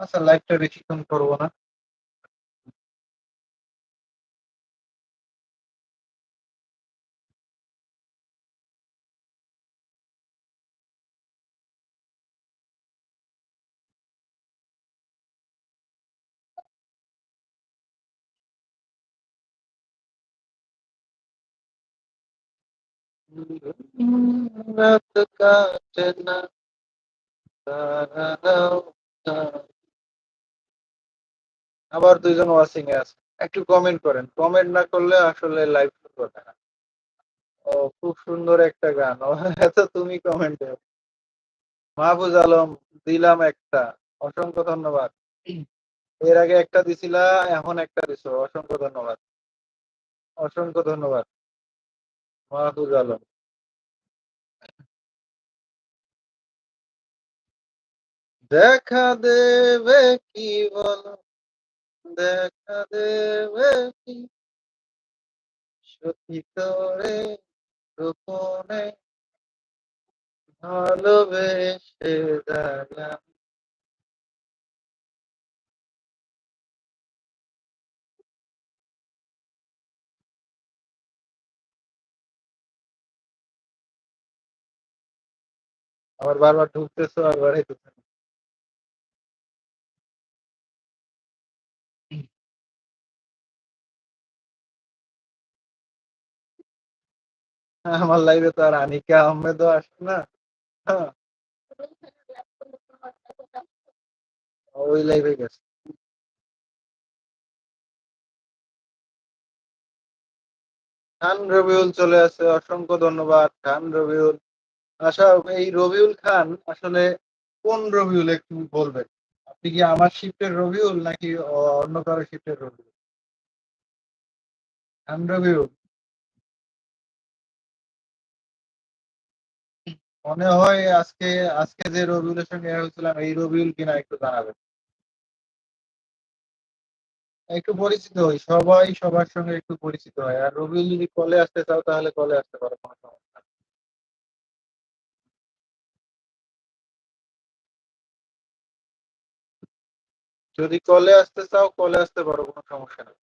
আচ্ছা, লাইভটা বেশিক্ষণ করব না। রাত কাটে না, তারারাও আবার ২ জন ওয়াচিং এ আছে। একটু কমেন্ট করেন। কমেন্ট না করলে আসলে লাইভ শুরু হবে না। ও খুব সুন্দর একটা গান। ও তো তুমি কমেন্ট দেও। মাহফুজ আলম দিলাম একটা। অসংখ্য ধন্যবাদ। এর আগে একটা দিছিলা, এখন একটা দিছো। অসংখ্য ধন্যবাদ। অসংখ্য ধন্যবাদ মাহফুজ আলম। দেখা দেবে কি বলো, দেখা দেবে কি সত্যি করে গোপনে ভালোবেসে গেলাম। আবার বারবার ঢুকতেছো আর বাড়াইতেছো। আমার লাইভে তো আর আনিকা আহমেদও আসে না। হ্যাঁ, ওই লাইভে গেছে। খান রবিউল চলে আসে, অসংখ্য ধন্যবাদ খান রবিউল। আচ্ছা, এই রবিউল খান আসলে কোন রবিউল একটু বলবেন? আপনি কি আমার শিফটের রবিউল নাকি অন্য কারো শিফটের রবিউল? খান রবিউল মনে হয় আজকে, আজকে যে রবিউলের সঙ্গে হয়েছিলাম এই রবিউল কিনা একটু জানাবেন। একটু পরিচিত হই, সবাই সবার সঙ্গে একটু পরিচিত হয়। আর রবিউল যদি কলে আসতে চাও তাহলে কলে আসতে পারো, কোনো সমস্যা নেই। যদি কলে আসতে চাও কলে আসতে পারো, কোনো সমস্যা নেই।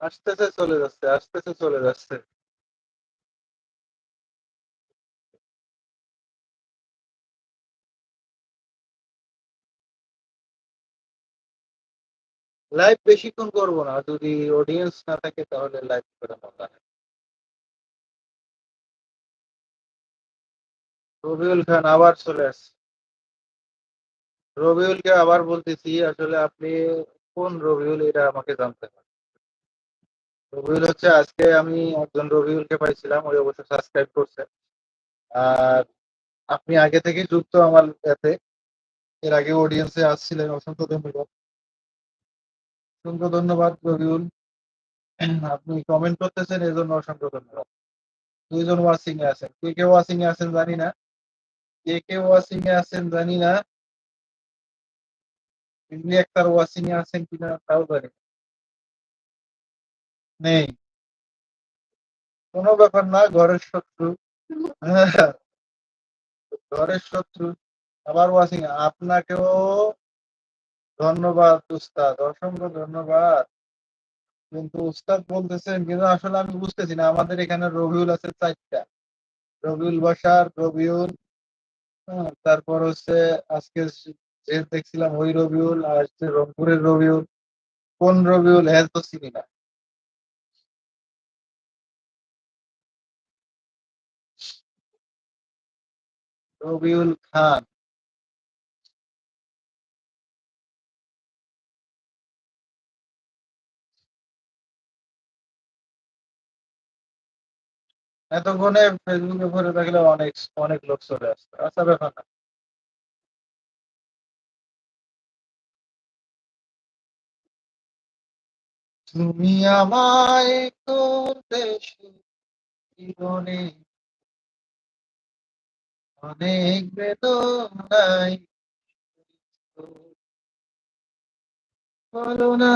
আসতেছে চলে যাচ্ছে, আসতেছে চলে যাচ্ছে। লাইভ বেশিক্ষণ করবো না, যদি অডিয়েন্স না থাকে তাহলে লাইভ করে মজা নেই। রবিউল খান আবার চলে আসছে। রবিউলকে আবার বলতেছি, আসলে আপনি কোন রবিউল এটা আমাকে জানতে হবে। রবিউল হচ্ছে, আজকে আমি একজন রবিউলকে পাইছিলাম, ওই অবশ্য সাবস্ক্রাইব করছে। আর আপনি আগে থেকে যুক্ত আমার এতে, এর আগে অডিয়েন্সে আসছিলেন। অসংখ্য ধন্যবাদ, অসংখ্য ধন্যবাদ রবিউল। আপনি কমেন্ট করতেছেন এই জন্য অসংখ্য ধন্যবাদ। ২ জন ওয়াচিং এ আছেন, কে কে ওয়াচিং এ আছেন জানি না। কে কে ওয়াচিং এ আছেন জানি না। এমনি একটার ওয়াচিং এ আছেন কিনা তাও জানি না। নেই, কোনো ব্যাপার না, ঘরের শত্রু। হ্যাঁ, ঘরের শত্রু আবার ওয়াচিং এ। আপনাকেও ধন্যবাদ উস্তাদ, অসংখ্য ধন্যবাদ। কিন্তু উস্তাদ বলতেছেন, কিন্তু আসলে আমি বুঝতেছি না, আমাদের এখানে রবিউল আছে ৪টা। রবিউল বাসার, রবিউল, তারপর হচ্ছে আজকে যে দেখছিলাম ওই রবিউল, আর হচ্ছে রংপুরের রবিউল। কোন রবিউল হ্যাঁ তো চিনি না। রবিউল খান। এতক্ষণে ফেসবুকে ভরে থাকলে অনেক অনেক লোক চলে আসছে। আচ্ছা, ব্যাপার না। তুমি আমায় করতে জীবনে অনেক বেদনায়, বলো না